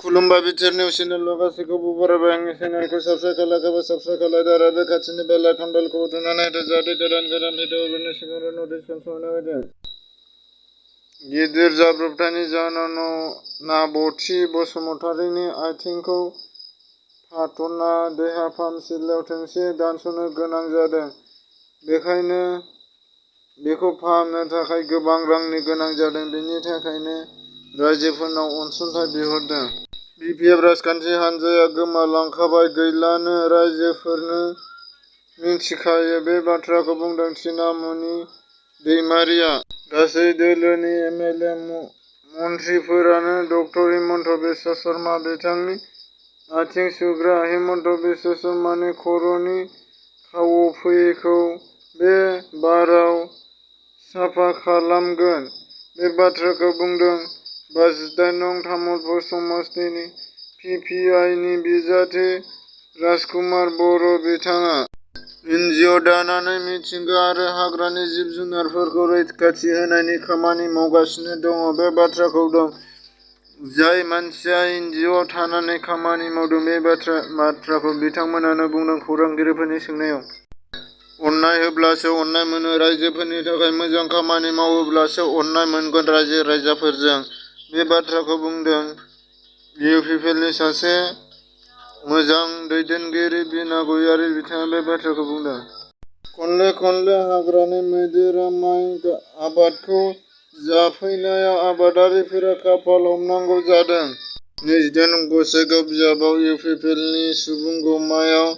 खुलुमबाय बिटिआरनि चेनेल गासैखौबो बरायबाय। आंनि चेनेलखौ साबस्क्राइब खालामाखैबा साबस्क्राइब खालामदो आरो बे खाथिनि बेल आइकन बेलखौ थुनानै होदो जाहाथे गोदान भिडिअ हरनायनि सिगांनो नटिफिकेसन मोननो हायो। गिदिर जाब्रबथायनि जाहोनाव नाबथि बसुमतारीनि आथिंखौ फाथना देहा फाहामसालियाव थोंजोङै दानस'नो गोनां जादों। बेखायनो बेखौ फाहामनो थाखाय गोबां रांनि गोनां जादों। बेनि थाखायनो रायजोफोरनाव अनसुंथाइ बिहरदों। बिपिएफ राजखान्थि हान्जाया गोमालांखाबाय गैलानो रायजोफोरनो मिथिखायो बे बाथ्राखौ बुंदों थिनामुनि दैमारिया। गासै दोलोनि एमएलए मन्थ्रिफोरानो डक्टर हिमन्त बिश्व शर्मा बिथांनि आथिं सुग्रा हिमन्त बिश्व शर्मानि खर'नि खावफिखौ बे बाराव साफा खालामगोन बे बाथ्राखौ बुंदों 28 नं तामुलपुर समस्तिनि पिपिआइनि बिजाथि राजकुमार बर'। बिथाङा एनजिअ दानानै मिथिंगा आरो हाग्रानि जिब जुनारफोरखौ रैखाथि होनायनि खामानि मावगासिनो दङ। बे बाथ्राखौ दं जाय मानसिया एनजिअ थानानै खामानि मावदों बे बाथ्राखौ बिथांमोनानो बुंदों। खौरांगिरिफोरनि सोंनायाव अननाय होब्लासो अननाय मोनो। रायजोफोरनि थाखाय मोजां खामानि मावोब्लासो अननाय मोनगोन रायजो राजाफोरजों बे बाथ्राखौ बुंदों इउपिपिएलनि सासे मोजां दैदेनगिरि बिना गयारि। बिथाङा बे बाथ्राखौ बुंदों। खनले खनले हाग्रानि मैदेरा माइ आबादखौ जाफैनायाव आबादारिफोरा खाफाल हमनांगौ जादों। 28 नं गसाइगाव बिजाबाव इउपिपिएलनि सुबुंगौमायाव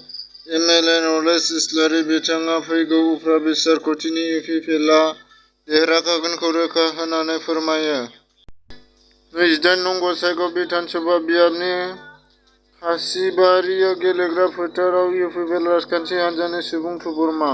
एमएलए नरेश इस्लारि बिथाङा फैगौ उफ्रा बिसायख'थिनि इउपिपिएलआ देरहागोनखौ रोखा होनानै फोरमायो। 28 नं गसाइगाव बिधान सभा बियाबनि खासिबारियाव गेलेग्रा फोथाराव इउपिपिएल राजखान्थि हान्जानि सुबुं थुबुरमा